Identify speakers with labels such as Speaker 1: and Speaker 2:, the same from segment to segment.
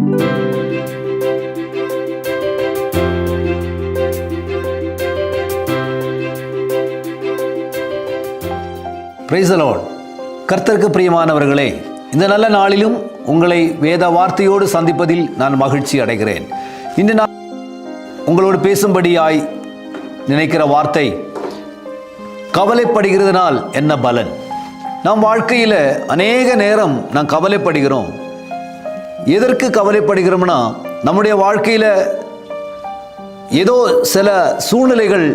Speaker 1: Praise the Lord. கர்த்தருக்கு பிரியமானவர்களே, இந்த நல்ல நாளிலும் உங்களை வேத வார்த்தையோடு சந்திப்பதில் நான் மகிழ்ச்சி அடைகிறேன். இன்று நான் உங்களோடு பேசும்படியாய் நினைக்கிற வார்த்தை, கவலைப்படுகிறதுனால் என்ன பலன்? நம் வாழ்க்கையில் அநேக நேரம் நாம் கவலைப்படுகிறோம். எதற்கு கவலைப்படுகிறோம்னா, நம்முடைய வாழ்க்கையில் ஏதோ சில சூழ்நிலைகள்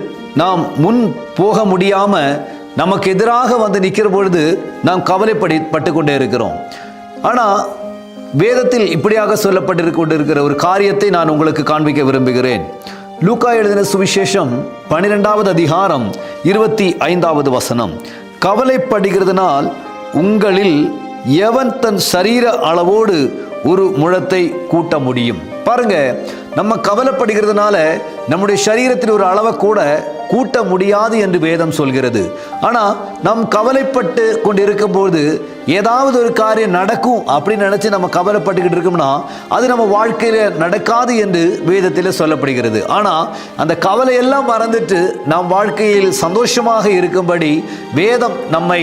Speaker 1: நாம் முன் போக முடியாமல் நமக்கு எதிராக வந்து நிற்கிற பொழுது நாம் கவலைப்பட்டு கொண்டே இருக்கிறோம். ஆனால் வேதத்தில் இப்படியாக சொல்லப்பட்டிருக்க கொண்டிருக்கிற ஒரு காரியத்தை நான் உங்களுக்கு காண்பிக்க விரும்புகிறேன். லூக்கா எழுதின சுவிசேஷம் 12வது அதிகாரம் 25வது வசனம். கவலைப்படுகிறதுனால் உங்களில் எவன் தன் சரீர அளவோடு ஒரு முழத்தை கூட்ட முடியும்? பாருங்க, நம்ம கவலைப்படுகிறதுனால நம்முடைய சரீரத்தில் ஒரு அளவை கூட கூட்ட முடியாது என்று வேதம் சொல்கிறது. ஆனால் நாம் கவலைப்பட்டு கொண்டு இருக்கும்போது ஏதாவது ஒரு காரியம் நடக்கும் அப்படின்னு நினச்சி நம்ம கவலைப்பட்டுக்கிட்டு இருக்கோம்னா அது நம்ம வாழ்க்கையில் நடக்காது என்று வேதத்தில் சொல்லப்படுகிறது. ஆனால் அந்த கவலையெல்லாம் மறந்துட்டு நாம் வாழ்க்கையில் சந்தோஷமாக இருக்கும்படி வேதம் நம்மை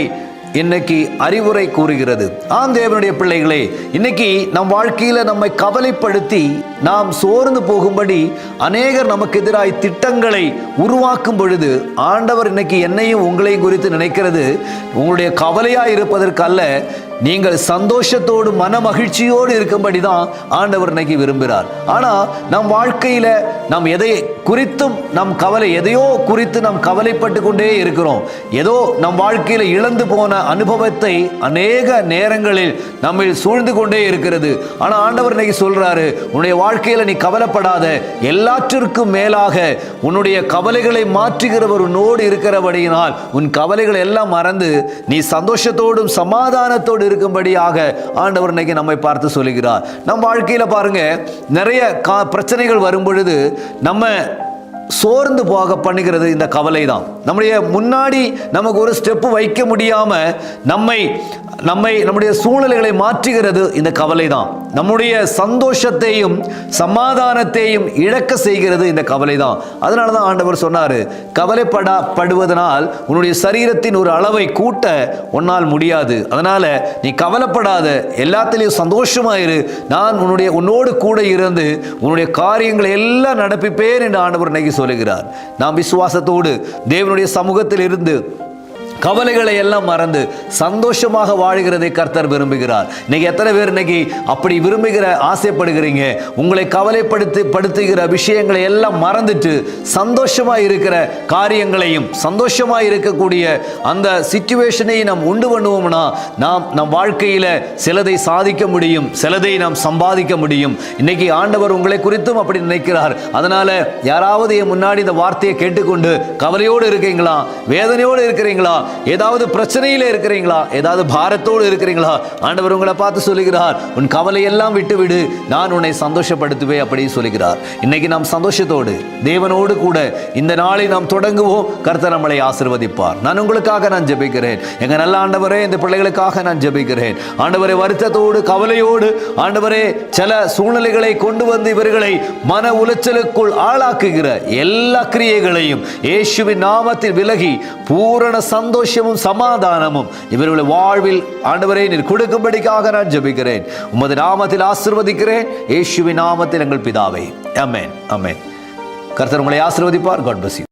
Speaker 1: இன்னைக்கு அறிவுரை கூறுகிறது. ஆம் தேவனுடைய பிள்ளைகளே, இன்னைக்கு நம் வாழ்க்கையில நம்மை கவலைப்படுத்தி நாம் சோர்ந்து போகும்படி அநேகர் நமக்கு எதிராய் திட்டங்களை உருவாக்கும் பொழுது, ஆண்டவர் இன்னைக்கு என்னையும் உங்களையும் குறித்து நினைக்கிறது உங்களுடைய கவலையாய் இருப்பதற்கு அல்ல, நீங்கள் சந்தோஷத்தோடு மன மகிழ்ச்சியோடு இருக்கும்படி தான் ஆண்டவர் இன்னைக்கு விரும்புகிறார். ஆனால் நம் வாழ்க்கையில் நாம் எதை குறித்தும் எதையோ குறித்து நாம் கவலைப்பட்டு கொண்டே இருக்கிறோம். ஏதோ நம் வாழ்க்கையில் இழந்து போன அனுபவத்தை அநேக நேரங்களில் நம்மை சூழ்ந்து கொண்டே இருக்கிறது. ஆனால் ஆண்டவர் இன்னைக்கு சொல்றாரு, உன்னுடைய வாழ்க்கையில் நீ கவலைப்படாத, எல்லாற்றிற்கும் மேலாக உன்னுடைய கவலைகளை மாற்றுகிறவர் உன்னோடு இருக்கிறபடியினால் உன் கவலைகளை எல்லாம் மறந்து நீ சந்தோஷத்தோடும் சமாதானத்தோடு இருக்கும்படியாக ஆண்டவர் இன்னைக்கு நம்மை பார்த்து சொல்லுகிறார். நம் வாழ்க்கையில பாருங்க, நிறைய பிரச்சனைகள் வரும் பொழுது நம்ம சோர்ந்து போக பண்ணுகிறது இந்த கவலை தான். நம்முடைய முன்னாடி நமக்கு ஒரு ஸ்டெப்பு வைக்க முடியாம நம்முடைய சூழ்நிலைகளை மாற்றுகிறது இந்த கவலை தான். நம்முடைய சந்தோஷத்தையும் சமாதானத்தையும் இழக்க செய்கிறது இந்த கவலை தான். அதனால தான் ஆண்டவர் சொன்னாரு, கவலைப்படுவதனால் உன்னுடைய சரீரத்தின் ஒரு அளவை கூட்ட உன்னால் முடியாது. அதனால நீ கவலைப்படாத, எல்லாத்திலையும் சந்தோஷமாயிரு, நான் உன்னோடு கூட இருந்து உன்னுடைய காரியங்களை எல்லாம் நடப்பிப்பேன் என்று ஆண்டவர் இன்னைக்கு சொல்லுகிறார். நாம் விசுவாசத்தோடு தேவனுடைய சமூகத்தில் இருந்து கவலைகளை எல்லாம் மறந்து சந்தோஷமாக வாழ்கிறதை கர்த்தர் விரும்புகிறார். இன்னைக்கு எத்தனை பேர் இன்னைக்கு அப்படி ஆசைப்படுகிறீங்க? உங்களை கவலைப்படுத்துகிற விஷயங்களை எல்லாம் மறந்துட்டு சந்தோஷமாக இருக்கிற காரியங்களையும் சந்தோஷமாக இருக்கக்கூடிய அந்த சிச்சுவேஷனையும் நாம் உண்டு பண்ணுவோம்னா நம் வாழ்க்கையில் சிலதை சாதிக்க முடியும், சிலதை நாம் சம்பாதிக்க முடியும். இன்னைக்கு ஆண்டவர் உங்களை குறித்தும் அப்படி நினைக்கிறார். அதனால யாராவது என் முன்னாடி இந்த வார்த்தையை கேட்டுக்கொண்டு கவலையோடு இருக்கீங்களா, வேதனையோடு இருக்கிறீங்களா, ஏதாவது பிரச்சனையில இருக்கிறீங்களா, ஏதாவது பாரத்தோடு இருக்கிறீங்களா, ஆண்டவர் உங்களை பார்த்து சொல்லுகிறார், உன் கவலையெல்லாம் விட்டுவிடு, நான் உன்னை சந்தோஷப்படுத்துவேன் அப்படி சொல்லுகிறார். இன்னைக்கு நாம் சந்தோஷத்தோடு தேவனோடு கூட இந்த நாளை நாம் தொடங்குவோம். கர்த்தர் நம்மளை ஆசீர்வதிப்பார். நான் உங்களுக்காக நான் ஜெபிக்கிறேன். எங்க நல்ல ஆண்டவரே, இந்த பிள்ளைகளுக்காக நான் ஜெபிக்கிறேன். ஆண்டவரே, வருத்தத்தோடு கவலையோடு ஆண்டவரே சில சூழ்நிலைகளை கொண்டு வந்து இவர்களை மன உளைச்சலுக்குள் ஆளாக்குகிற எல்லா கிரியைகளையும் இயேசுவின் நாமத்தில் விலகி பூரண சந்தோஷமும் சமாதானமும் இவர்களுடைய வாழ்வில் ஆண்டவரே நீர் கொடுக்கும்படிக்காக நான் ஜெபிக்கிறேன். உமது நாமத்தில் ஆசீர்வதிக்கிறேன். இயேசுவின் நாமத்தில் எங்கள் பிதாவே, ஆமென், ஆமென். கர்த்தர் உங்களை ஆசீர்வதிப்பார். God bless you.